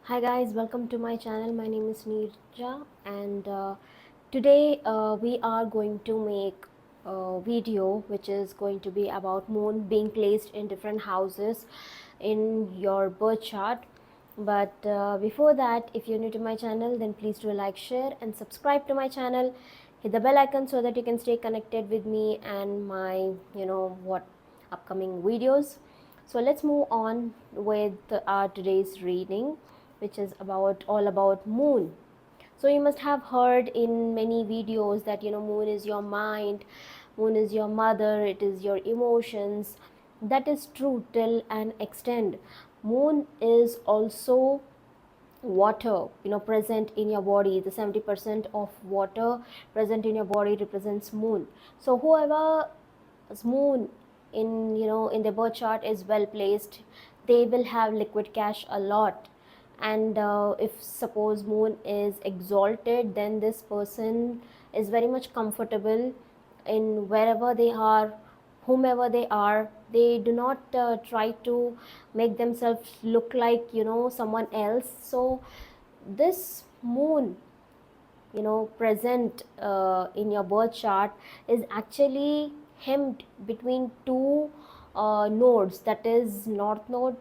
Hi guys, welcome to my channel. My name is Neerja, and today we are going to make a video which is going to be about moon being placed in different houses in your birth chart. But before that, if you're new to my channel, then please do like, share and subscribe to my channel. Hit the bell icon so that you can stay connected with me and my upcoming videos. So let's move on with our today's reading, which is about all about moon. So you must have heard in many videos that moon is your mind, moon is your mother, it is your emotions. That is true till an extent. Moon is also water, present in your body. The 70% of water present in your body represents moon. So whoever's moon in the birth chart is well placed, they will have liquid cash a lot. And if suppose moon is exalted, then this person is very much comfortable in wherever they are, whomever they are. They do not try to make themselves look like someone else. So this moon present in your birth chart is actually hemmed between two nodes, that is north node,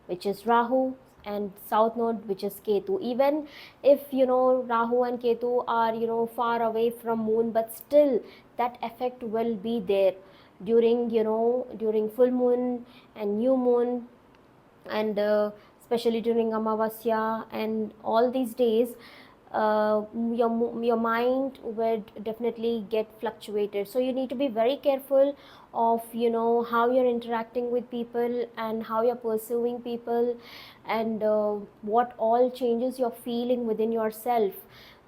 which is Rahu, and south node, which is Ketu. Even if Rahu and Ketu are far away from moon, but still that effect will be there during during full moon and new moon, and especially during Amavasya and all these days. Your mind would definitely get fluctuated, so you need to be very careful of how you're interacting with people and how you're pursuing people, and what all changes you're feeling within yourself.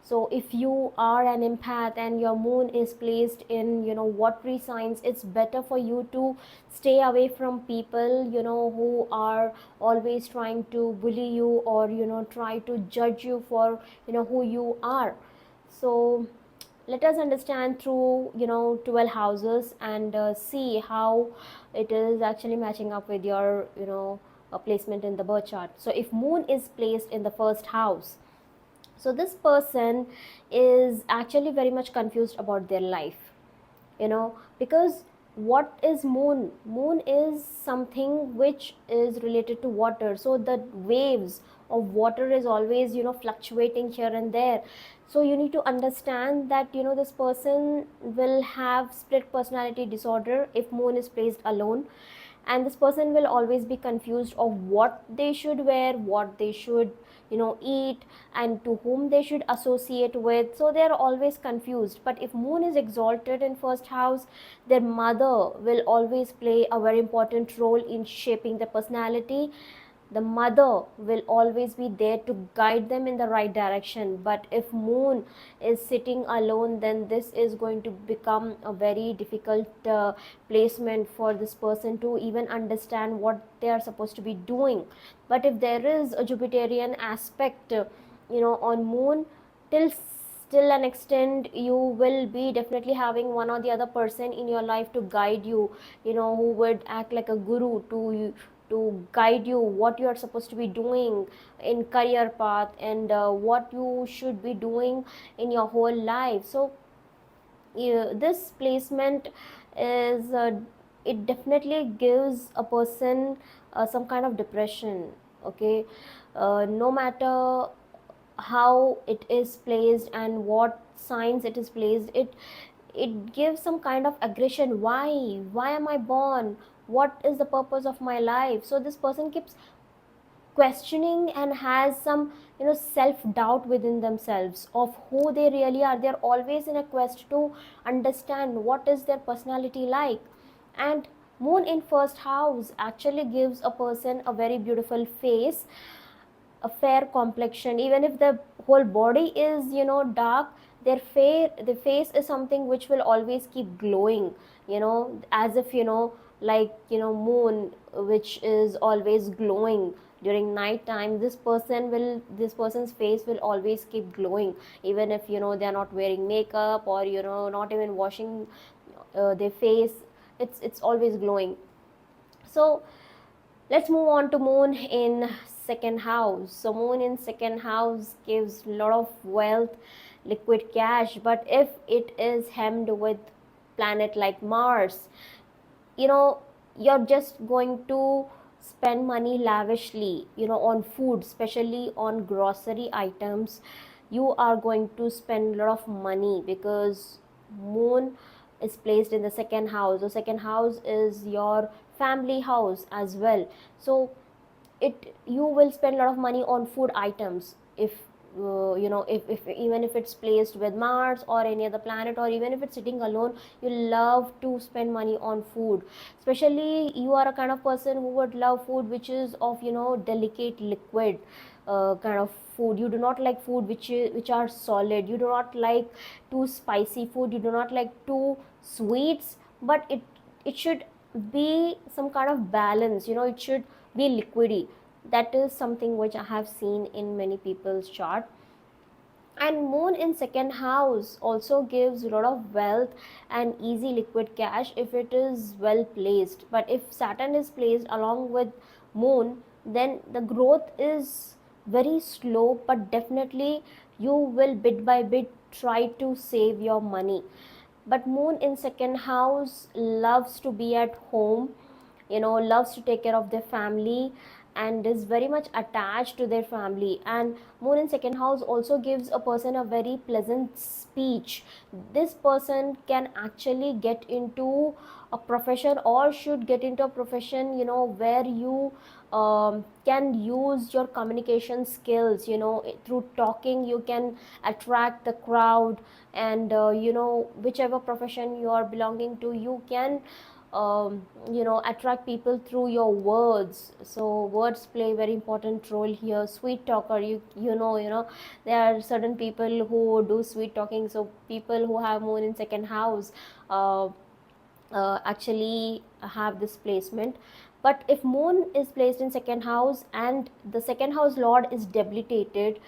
So if you are an empath and your moon is placed in watery signs, it's better for you to stay away from people who are always trying to bully you, or try to judge you for who you are. So let us understand through 12 houses, and see how it is actually matching up with your placement in the birth chart. So if moon is placed in the first house, so this person is actually very much confused about their life, because what is moon? Moon is something which is related to water, so the waves of water is always fluctuating here and there. So you need to understand that this person will have split personality disorder if moon is placed alone, and this person will always be confused of what they should wear, what they should eat, and to whom they should associate with. So they are always confused. But if moon is exalted in first house, their mother will always play a very important role in shaping the personality. The mother will always be there to guide them in the right direction. But if moon is sitting alone, then this is going to become a very difficult placement for this person to even understand what they are supposed to be doing. But if there is a Jupiterian aspect on moon, till still an extent, you will be definitely having one or the other person in your life to guide you, who would act like a guru to you, to guide you what you are supposed to be doing in career path, and what you should be doing in your whole life. So this placement is it definitely gives a person some kind of depression. Okay, no matter how it is placed and what signs it is placed, it gives some kind of aggression. Why am I born? What is the purpose of my life? So this person keeps questioning and has some self doubt within themselves of who they really are. They're always in a quest to understand what is their personality like. And moon in first house actually gives a person a very beautiful face, a fair complexion. Even if the whole body is dark, their face is something which will always keep glowing, as if like moon which is always glowing during night time. This person's face will always keep glowing, even if they are not wearing makeup, or not even washing their face. It's always glowing. So let's move on to moon in second house. So moon in second house gives a lot of wealth, liquid cash. But if it is hemmed with planet like Mars, you know, you're just going to spend money lavishly, on food, especially on grocery items. You are going to spend a lot of money because moon is placed in the second house. The second house is your family house as well. So it you will spend a lot of money on food items. If if even if it's placed with Mars or any other planet, or even if it's sitting alone, you love to spend money on food. Especially you are a kind of person who would love food which is of delicate liquid kind of food. You do not like food which are solid. You do not like too spicy food. You do not like too sweets. But it should be some kind of balance. It should be liquidy. That is something which I have seen in many people's chart. And moon in second house also gives a lot of wealth and easy liquid cash if it is well placed. But if Saturn is placed along with moon, then the growth is very slow, but definitely you will bit by bit try to save your money. But moon in second house loves to be at home, loves to take care of their family, and is very much attached to their family. And moon in second house also gives a person a very pleasant speech. This person can actually get into a profession, or should get into a profession, where you can use your communication skills. Through talking you can attract the crowd. And whichever profession you are belonging to, you can attract people through your words. So words play a very important role here. Sweet talker, there are certain people who do sweet talking. So people who have moon in second house uh, actually have this placement. But if moon is placed in second house and the second house lord is debilitated,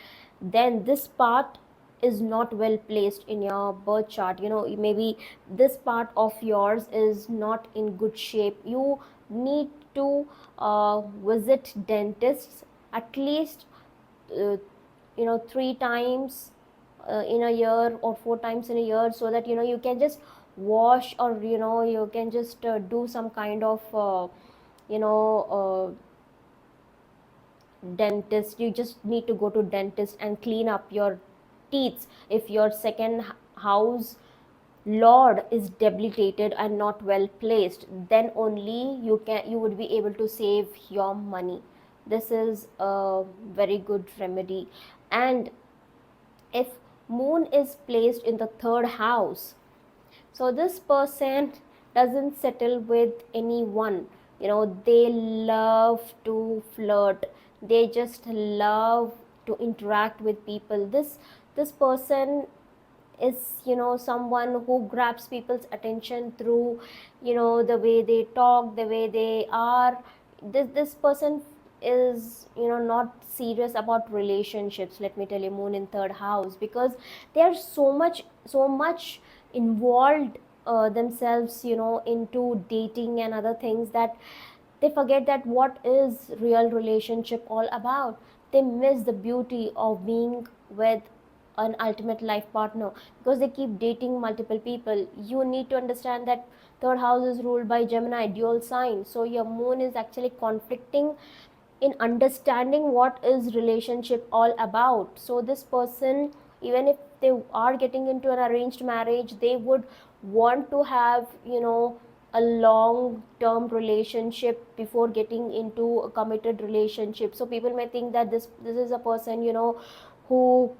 then this part is not well placed in your birth chart. Maybe this part of yours is not in good shape. You need to visit dentists at least uh, 3 times in a year, or 4 times in a year, so that you can just wash, or you can just do some kind of you know dentist. You just need to go to dentist and clean up your teeth. If your second house lord is debilitated and not well placed, then only you would be able to save your money. This is a very good remedy. And if moon is placed in the third house, so this person doesn't settle with anyone. They love to flirt. They just love to interact with people. This person is someone who grabs people's attention through the way they talk, the way they are. This person is not serious about relationships. Let me tell you, moon in third house, because they are so much involved themselves into dating and other things, that they forget that what is real relationship all about. They miss the beauty of being with an ultimate life partner, because they keep dating multiple people. You need to understand that third house is ruled by Gemini, dual sign. So your moon is actually conflicting in understanding what is relationship all about. So this person, even if they are getting into an arranged marriage, they would want to have a long term relationship before getting into a committed relationship. So people may think that this is a person who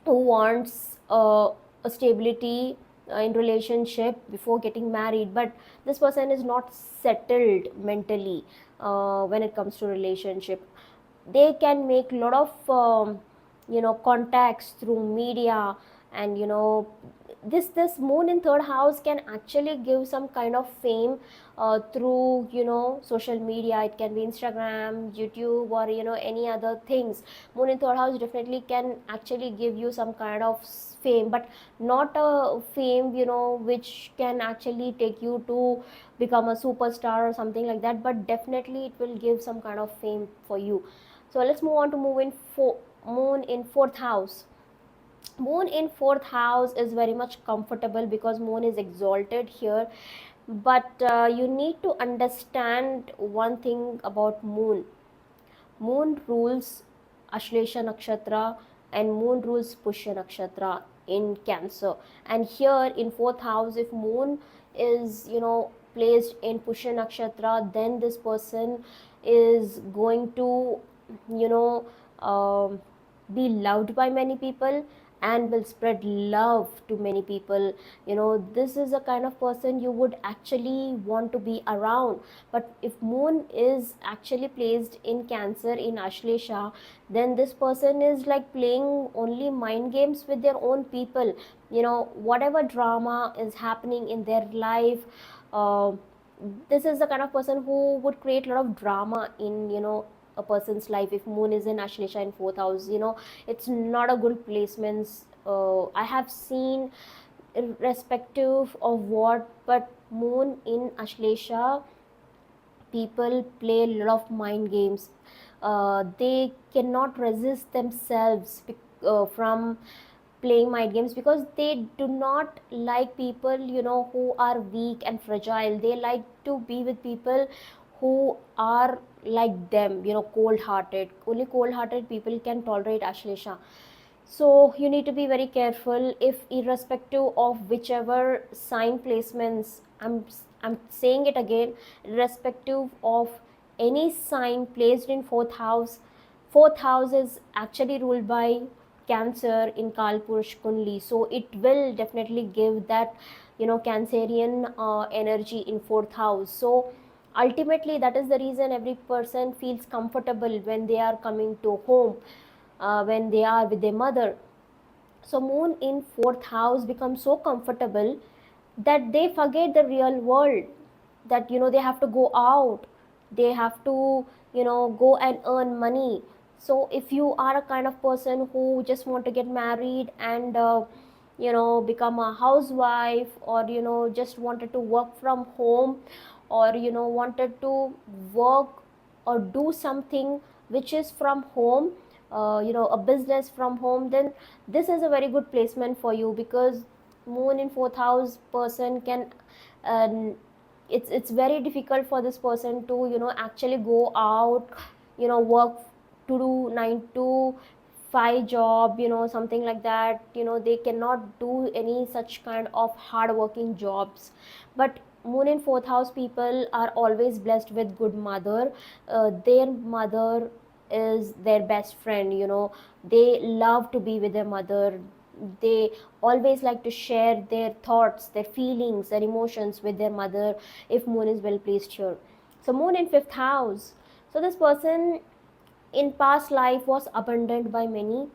wants a stability in relationship before getting married. But this person is not settled mentally when it comes to relationship. They can make a lot of contacts through media. And this moon in third house can actually give some kind of fame through social media. It can be Instagram, YouTube, or any other things. Moon in third house definitely can actually give you some kind of fame, but not a fame which can actually take you to become a superstar or something like that. But definitely it will give some kind of fame for you. So let's move on to moon in fourth house. Moon in fourth house is very much comfortable because moon is exalted here, but you need to understand one thing about moon. Moon rules Ashlesha Nakshatra and moon rules Pushya Nakshatra in Cancer. And here in fourth house, if moon is, placed in Pushya Nakshatra, then this person is going to, you know, um be loved by many people and will spread love to many people. This is a kind of person you would actually want to be around. But if moon is actually placed in Cancer in Ashlesha, then this person is like playing only mind games with their own people. Whatever drama is happening in their life, uh, this is the kind of person who would create a lot of drama in a person's life. If moon is in Ashlesha in fourth house, it's not a good placements. I have seen, irrespective of what, but moon in Ashlesha, people play a lot of mind games. They cannot resist themselves from playing mind games, because they do not like people who are weak and fragile. They like to be with people who are like them, cold hearted. Only cold hearted people can tolerate Ashlesha. So you need to be very careful. If irrespective of whichever sign placements, I'm saying it again, irrespective of any sign placed in fourth house is actually ruled by Cancer in Kalpurush Kunli. So it will definitely give that Cancerian energy in fourth house. So ultimately, that is the reason every person feels comfortable when they are coming to home, when they are with their mother. So moon in fourth house becomes so comfortable that they forget the real world, that they have to go out, they have to go and earn money. So if you are a kind of person who just want to get married and become a housewife, or just wanted to work from home, or wanted to work or do something which is from home, a business from home, then this is a very good placement for you, because moon in fourth house person can, um, it's very difficult for this person to actually go out, work to do 9 to 5 job, something like that. They cannot do any such kind of hard working jobs. But moon in fourth house people are always blessed with good mother. Their mother is their best friend. They love to be with their mother. They always like to share their thoughts, their feelings, their emotions with their mother, if moon is well placed here. So moon in fifth house, so this person in past life was abandoned by many.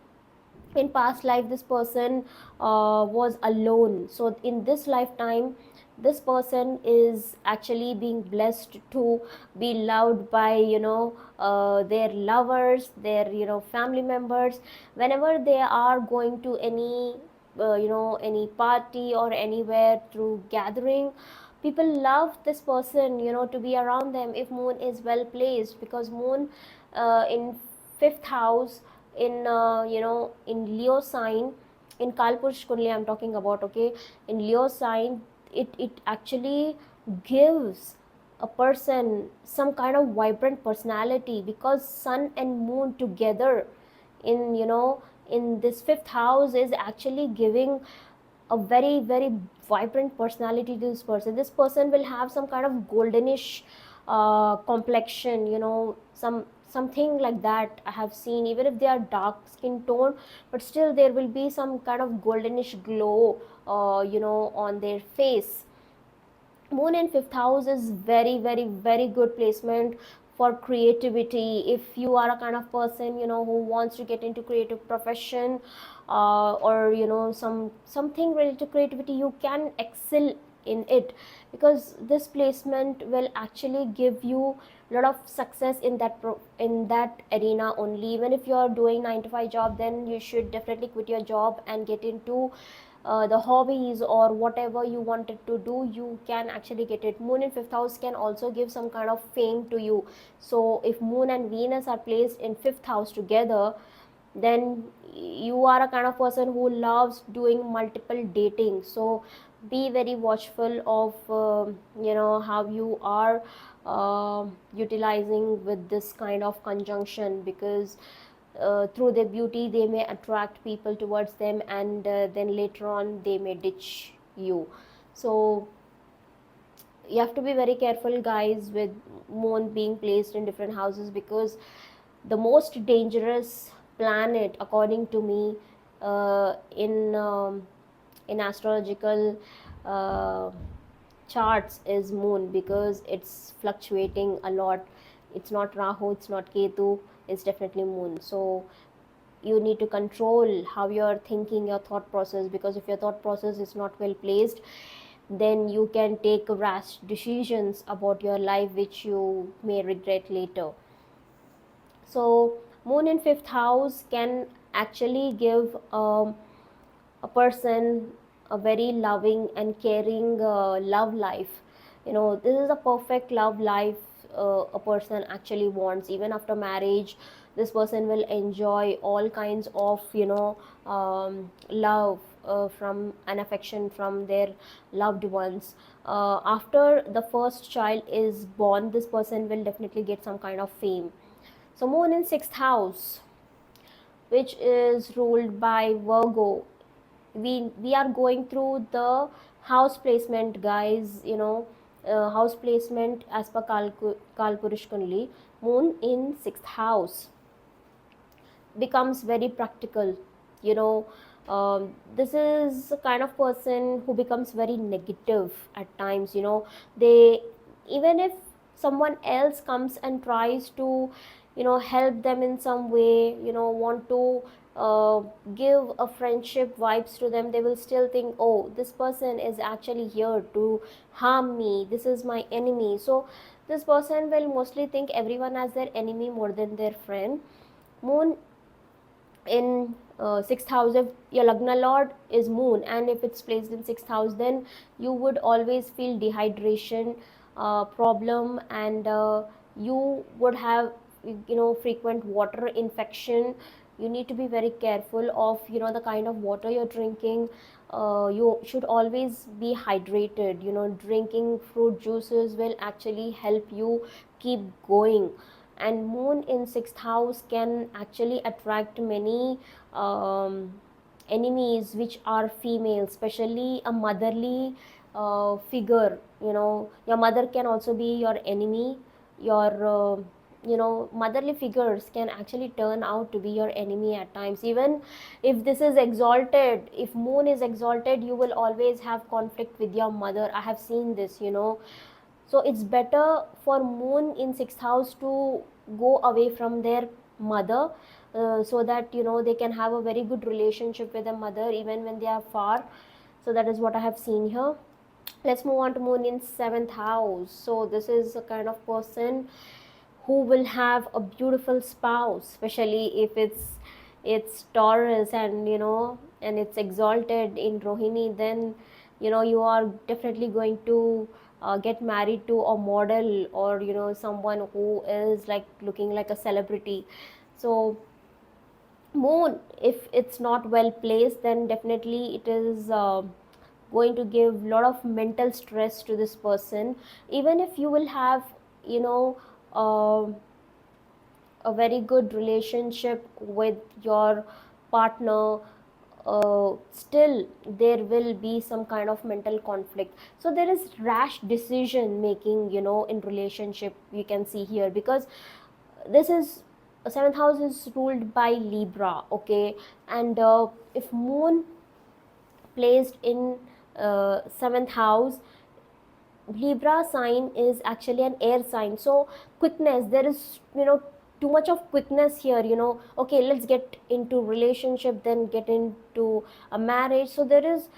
In past life this person was alone. So in this lifetime, this person is actually being blessed to be loved by their lovers, their family members. Whenever they are going to any any party or anywhere through gathering, people love this person to be around them if moon is well placed. Because moon in fifth house, in in Leo sign, in Kalpurush Kunli I'm talking about, okay, in Leo sign, it actually gives a person some kind of vibrant personality, because sun and moon together in in this fifth house is actually giving a very very vibrant personality to this person. This person will have some kind of goldenish complexion, something like that I have seen. Even if they are dark skin tone, but still there will be some kind of goldenish glow on their face. Moon in fifth house is very very very good placement for creativity. If you are a kind of person who wants to get into creative profession, or something related to creativity, you can excel in it, because this placement will actually give you a lot of success in that arena only. Even if you are doing 9 to 5 job, then you should definitely quit your job and get into the hobbies or whatever you wanted to do, you can actually get it. Moon in fifth house can also give some kind of fame to you. So if Moon and Venus are placed in fifth house together, then you are a kind of person who loves doing multiple dating. So be very watchful of how you are utilizing with this kind of conjunction, because through their beauty they may attract people towards them, and then later on they may ditch you. So you have to be very careful, guys, with Moon being placed in different houses, because the most dangerous planet, according to me, in astrological uh, charts is Moon, because it's fluctuating a lot. It's not Rahu, it's not Ketu, it's definitely Moon. So you need to control how you're thinking, your thought process, because if your thought process is not well placed, then you can take rash decisions about your life which you may regret later. So Moon in fifth house can actually give a person a very loving and caring love life. This is a perfect love life a person actually wants. Even after marriage, this person will enjoy all kinds of love from an affection from their loved ones. After the first child is born, this person will definitely get some kind of fame. So Moon in sixth house, which is ruled by Virgo, we are going through the house placement, guys. House placement as per Kalpurish Kunli. Moon in sixth house becomes very practical. you know this is the kind of person who becomes very negative at times. They, even if someone else comes and tries to help them in some way, want to uh, give a friendship vibes to them, they will still think, oh, this person is actually here to harm me, this is my enemy. So this person will mostly think everyone as their enemy more than their friend. Moon in sixth house, if your Lagna Lord is Moon and if it's placed in sixth house, then you would always feel dehydration problem, and you would have frequent water infection. You need to be very careful of the kind of water you're drinking. You should always be hydrated. Drinking fruit juices will actually help you keep going. And Moon in sixth house can actually attract many enemies which are female, especially a motherly figure. Your mother can also be your enemy. Your motherly figures can actually turn out to be your enemy at times. Even if this is exalted, if Moon is exalted, you will always have conflict with your mother. I have seen this. So it's better for Moon in sixth house to go away from their mother, so that they can have a very good relationship with their mother even when they are far. So that is what I have seen here. Let's move on to Moon in seventh house. So this is a kind of person who will have a beautiful spouse, especially if it's Taurus, and it's exalted in Rohini. Then you are definitely going to get married to a model, or someone who is like looking like a celebrity. So Moon, if it's not well placed, then definitely it is going to give a lot of mental stress to this person. Even if you will have you know uh, a very good relationship with your partner, still there will be some kind of mental conflict. So there is rash decision making in relationship, you can see here, because this is seventh house is ruled by Libra, okay. And if Moon placed in seventh house, Libra sign is actually an air sign. So quickness, there is too much of quickness here. Okay, let's get into relationship, then get into a marriage. So there is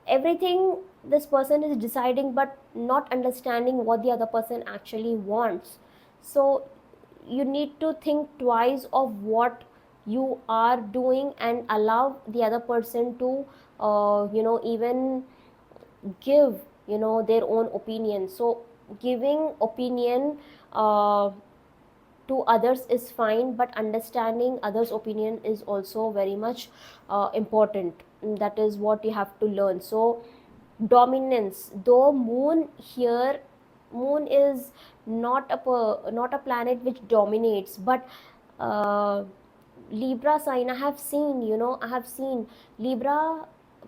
everything this person is deciding, but not understanding what the other person actually wants. So you need to think twice of what you are doing, and allow the other person to even give their own opinion. So giving opinion uh, to others is fine, but understanding others opinion is also very much important. That is what you have to learn. So dominance, though moon here, moon is not a planet which dominates, but uh, Libra sign, I have seen Libra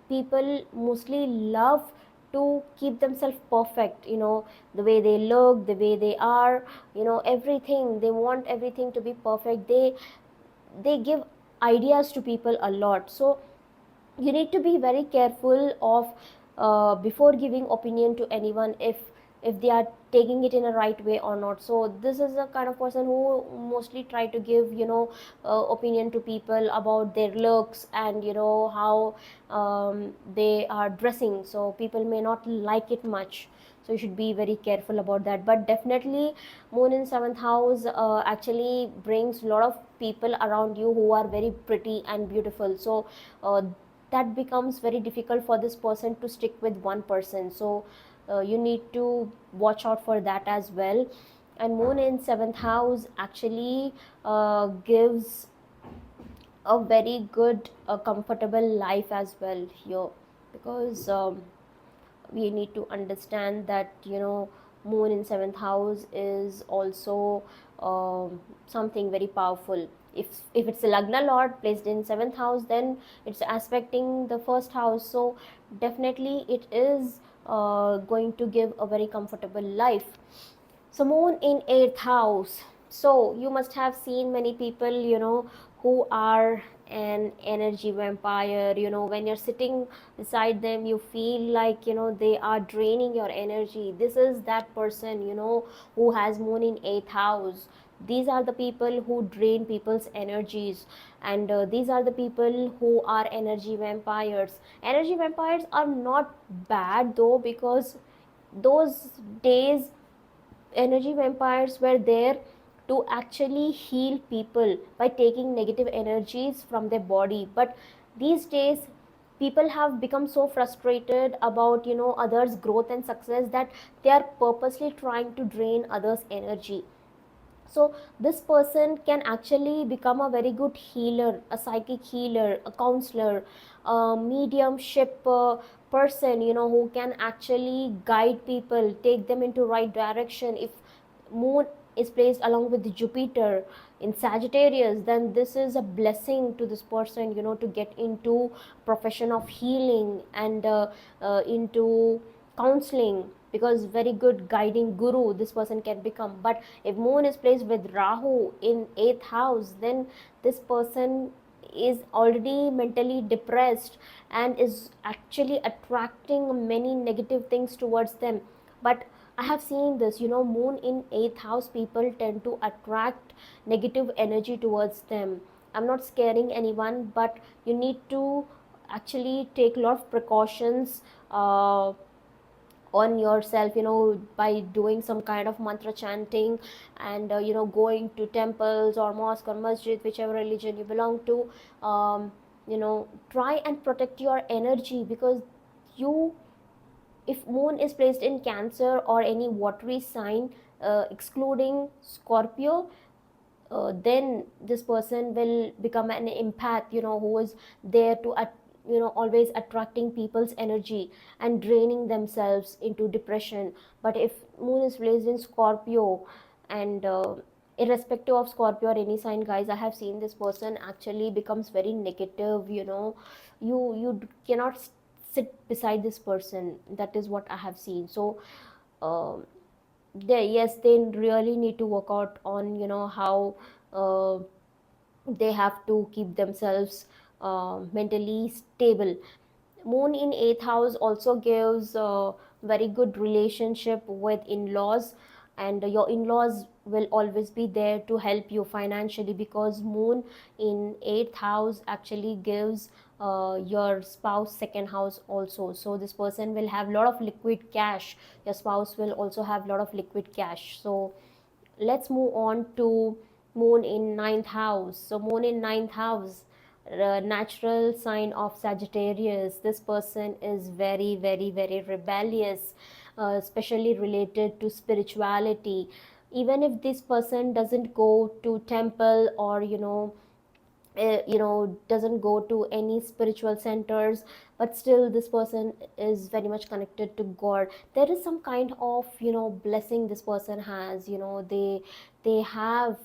people mostly love to keep themselves perfect, the way they look, the way they are, everything. They want everything to be perfect. They give ideas to people a lot. So you need to be very careful of before giving opinion to anyone, if they are taking it in a right way or not. So this is a kind of person who mostly try to give opinion to people about their looks, and how they are dressing, so people may not like it much. So you should be very careful about that. But definitely moon in seventh house actually brings a lot of people around you who are very pretty and beautiful. So that becomes very difficult for this person to stick with one person. So you need to watch out for that as well. And moon in seventh house actually gives a very good comfortable life as well here, because we need to understand that moon in seventh house is also something very powerful. If it's a lagna lord placed in seventh house, then it's aspecting the first house. So definitely it is going to give a very comfortable life. So moon in eighth house. So you must have seen many people, who are an energy vampire. When you're sitting beside them, you feel like, they are draining your energy. This is that person, who has moon in eighth house. These are the people who drain people's energies, and these are the people who are energy vampires. Energy vampires are not bad though, because those days energy vampires were there to actually heal people by taking negative energies from their body. But these days people have become so frustrated about others growth and success, that they are purposely trying to drain others energy. So this person can actually become a very good healer, a psychic healer, a counselor, a mediumship person, who can actually guide people, take them into right direction. If moon is placed along with Jupiter in Sagittarius, then this is a blessing to this person, to get into profession of healing, and into counseling, because very good guiding guru this person can become. But if moon is placed with Rahu in eighth house, then this person is already mentally depressed and is actually attracting many negative things towards them. But I have seen this, moon in eighth house people tend to attract negative energy towards them. I'm not scaring anyone, but you need to actually take a lot of precautions on yourself, by doing some kind of mantra chanting, and going to temples or mosque or masjid, whichever religion you belong to. Try and protect your energy, because you if moon is placed in Cancer or any watery sign, excluding Scorpio, then this person will become an empath, who is there to always attracting people's energy and draining themselves into depression. But if moon is placed in Scorpio, and irrespective of Scorpio or any sign, guys, I have seen this person actually becomes very negative. You cannot sit beside this person. That is what I have seen. So um yes, they really need to work out on how uh, they have to keep themselves mentally stable. Moon in eighth house also gives a very good relationship with in-laws, and your in-laws will always be there to help you financially, because moon in eighth house actually gives your spouse second house also. So this person will have a lot of liquid cash. Your spouse will also have a lot of liquid cash. So let's move on to moon in ninth house. So moon in ninth house, natural sign of Sagittarius. This person is very, very, very rebellious, especially related to spirituality. Even if this person doesn't go to temple, or doesn't go to any spiritual centers, but still this person is very much connected to God. There is some kind of blessing this person has. They have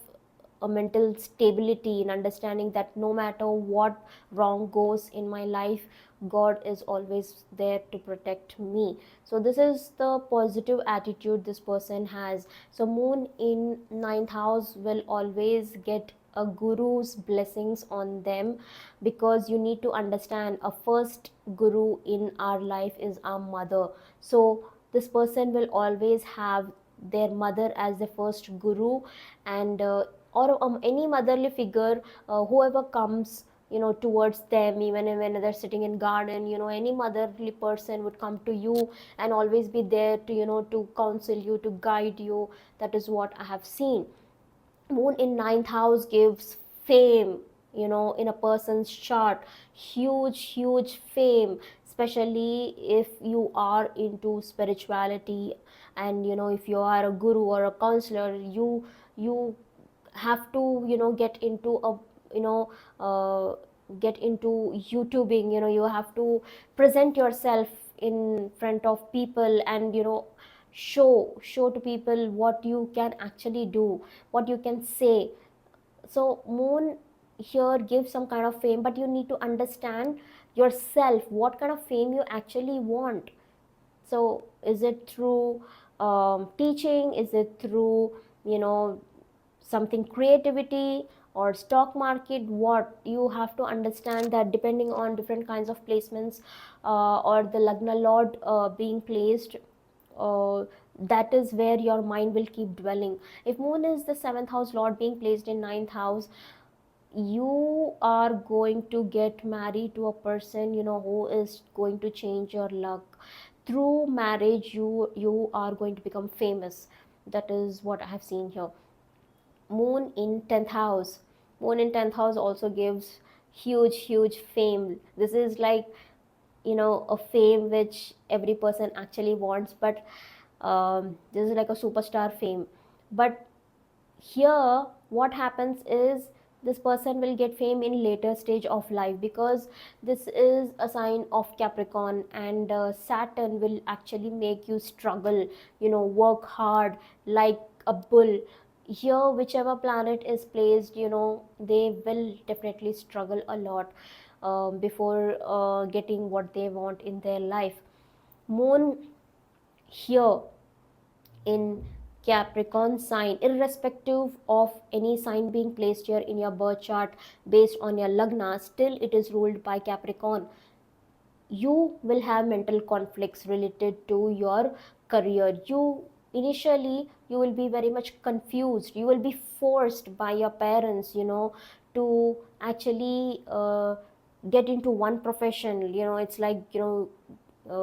a mental stability in understanding that no matter what wrong goes in my life, God is always there to protect me. So this is the positive attitude this person has. So moon in ninth house will always get a guru's blessings on them, because you need to understand, a first guru in our life is our mother. So this person will always have their mother as the first guru. And or any motherly figure, whoever comes towards them, even when they're sitting in garden, any motherly person would come to you and always be there to to counsel you, to guide you. That is what I have seen. Moon in ninth house gives fame, in a person's chart. Huge, huge fame, especially if you are into spirituality. And if you are a guru or a counselor, you have to get into a you know uh, get into YouTubing. You have to present yourself in front of people, and show to people what you can actually do, what you can say. So moon here gives some kind of fame, but you need to understand yourself, what kind of fame you actually want. So is it through teaching, is it through you know something creativity, or stock market? What you have to understand, that depending on different kinds of placements, or the lagna lord being placed, uh, that is where your mind will keep dwelling. If moon is the seventh house lord being placed in ninth house, you are going to get married to a person who is going to change your luck. Through marriage, you are going to become famous. That is what I have seen here. Moon in 10th house. Moon in 10th house also gives huge, huge fame. This is like a fame which every person actually wants, but this is like a superstar fame. But here what happens is, this person will get fame in later stage of life, because this is a sign of Capricorn, and Saturn will actually make you struggle, work hard like a bull. Here whichever planet is placed, they will definitely struggle a lot before getting what they want in their life. Moon here in Capricorn sign, irrespective of any sign being placed here in your birth chart based on your lagna, still it is ruled by Capricorn. You will have mental conflicts related to your career. You will be very much confused. You will be forced by your parents, to actually get into one profession. It's like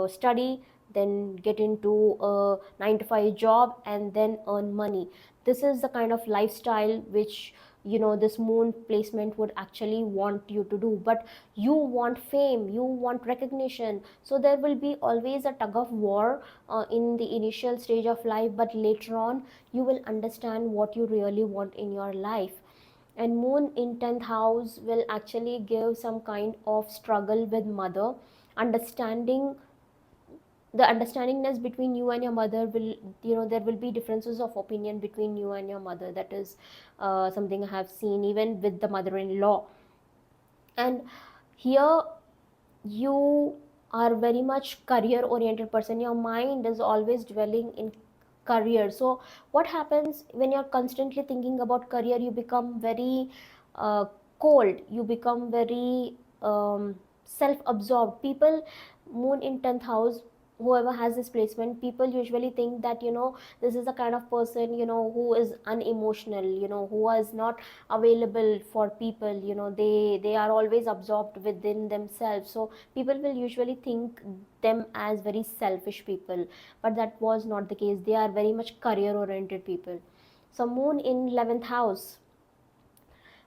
study, then get into a 9 to 5 job, and then earn money. This is the kind of lifestyle which this moon placement would actually want you to do. But you want fame, you want recognition, so there will be always a tug of war in the initial stage of life, but later on you will understand what you really want in your life. And moon in 10th house will actually give some kind of struggle with mother. Understanding the understandingness between you and your mother will, there will be differences of opinion between you and your mother. That is something I have seen even with the mother-in-law. And here you are very much career oriented person. Your mind is always dwelling in career. So what happens when you're constantly thinking about career? You become very uh, cold, you become very self-absorbed. People, moon in 10th house, whoever has this placement, people usually think that this is the kind of person who is unemotional, who is not available for people. They are always absorbed within themselves. So people will usually think them as very selfish people, but that was not the case. They are very much career oriented people. So moon in 11th house,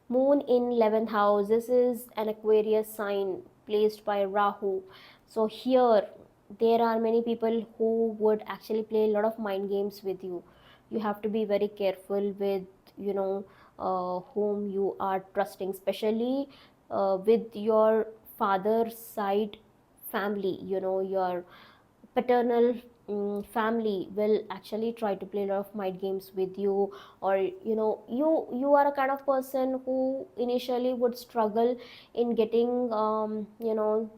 Moon in 11th house, this is an Aquarius sign placed by Rahu. So here there are many people who would actually play a lot of mind games with you. You have to be very careful with, you know, whom you are trusting, especially with your father's side family. You know, your paternal family will actually try to play a lot of mind games with you. Or you know, you are a kind of person who initially would struggle in getting you know,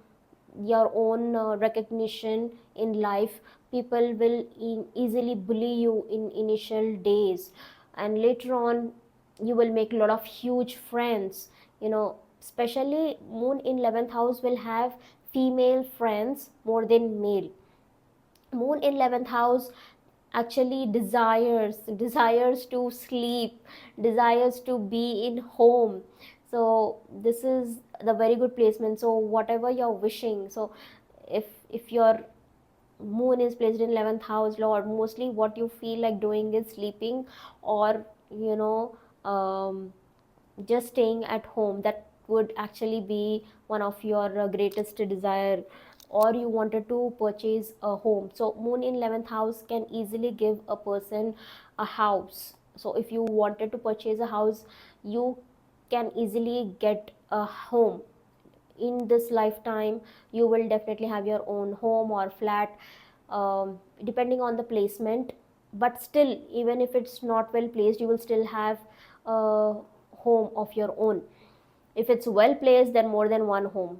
your own recognition in life. People will easily bully you in initial days, and later on you will make a lot of huge friends. You know, especially moon in 11th house will have female friends more than male. Moon in 11th house actually desires to sleep, desires to be in home. So this is the very good placement. So whatever you're wishing, so if your moon is placed in 11th house lord, mostly what you feel like doing is sleeping, or you know, just staying at home. That would actually be one of your greatest desire. Or you wanted to purchase a home. So moon in 11th house can easily give a person a house. So if you wanted to purchase a house, you can easily get a home in this lifetime. You will definitely have your own home or flat, depending on the placement. But still, even if it's not well placed, you will still have a home of your own. If it's well placed, then more than one home.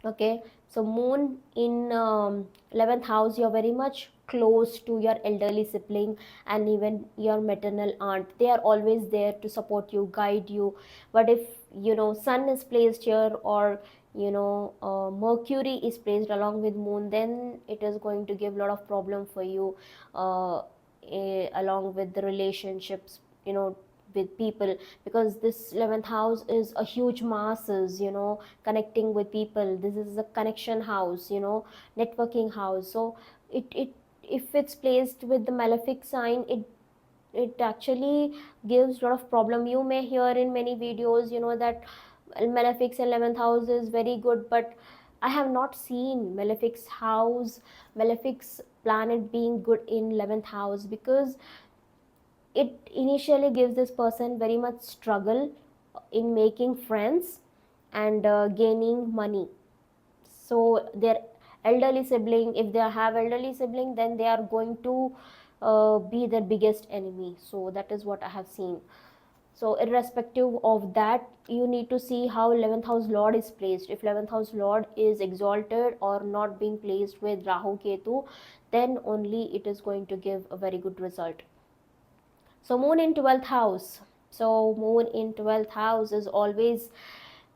Okay, so moon in 11th house, you're very much close to your elderly sibling and even your maternal aunt. They are always there to support you, guide you. But if you know, sun is placed here, or you know, mercury is placed along with moon, then it is going to give a lot of problem for you, along with the relationships, you know, with people. Because this 11th house is a huge masses, you know, connecting with people. This is a connection house, you know, networking house. So it if it's placed with the malefic sign, it actually gives a lot of problem. You may hear in many videos, you know, that malefic's 11th house is very good, but I have not seen malefic's planet being good in 11th house. Because it initially gives this person very much struggle in making friends and gaining money. So their elderly sibling, if they have elderly sibling, then they are going to be their biggest enemy. So that is what I have seen. So irrespective of that, you need to see how 11th house lord is placed. If 11th house lord is exalted or not being placed with Rahu Ketu, then only it is going to give a very good result. So moon in 12th house. So moon in 12th house is always,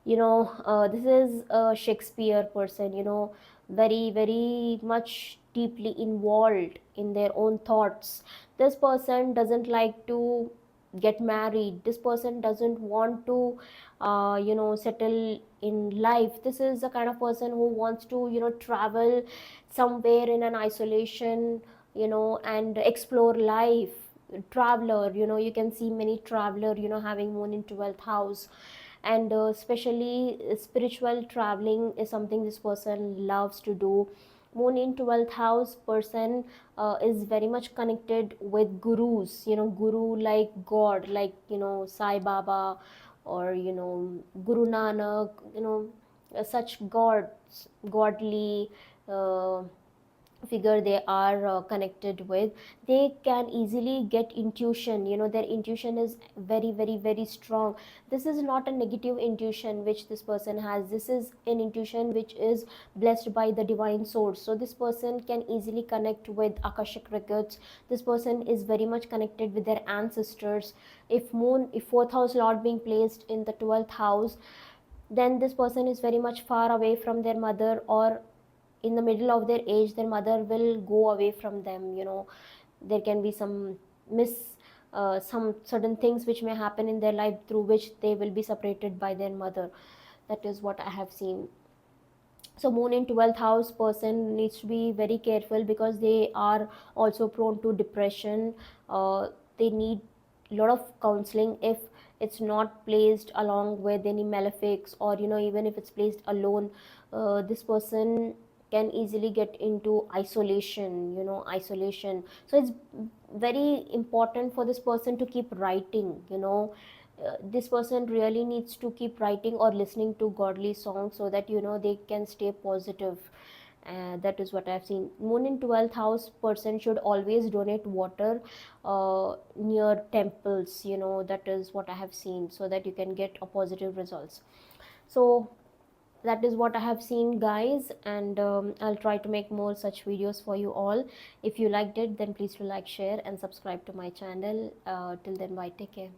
you know, this is a Shakespeare person, you know, very very much deeply involved in their own thoughts. This person doesn't like to get married. This person doesn't want to you know, settle in life. This is the kind of person who wants to, you know, travel somewhere in an isolation, you know, and explore life. Traveler, you know, you can see many traveler, you know, having moon in 12th house. And especially spiritual traveling is something this person loves to do. Moon in 12th house person is very much connected with gurus, you know, guru like god, like, you know, Sai Baba, or you know, Guru Nanak, you know, such gods, godly uh, figure they are connected with. They can easily get intuition, you know, their intuition is very very very strong. This is not a negative intuition which this person has. This is an intuition which is blessed by the divine source. So this person can easily connect with akashic records. This person is very much connected with their ancestors. If fourth house lord being placed in the 12th house, then this person is very much far away from their mother, or in the middle of their age their mother will go away from them. You know, there can be some miss some certain things which may happen in their life through which they will be separated by their mother. That is what I have seen. So moon in 12th house person needs to be very careful, because they are also prone to depression. They need a lot of counseling. If it's not placed along with any malefics, or even if it's placed alone, this person can easily get into isolation. So it's very important for this person to keep writing. This person really needs to keep writing or listening to godly songs, so that they can stay positive. That is what I've seen. Moon in 12th house person should always donate water near temples. That is what I have seen, so that you can get a positive results. So that is what I have seen, guys, and I'll try to make more such videos for you all. If you liked it, then please do like, share, and subscribe to my channel. Till then, bye, take care.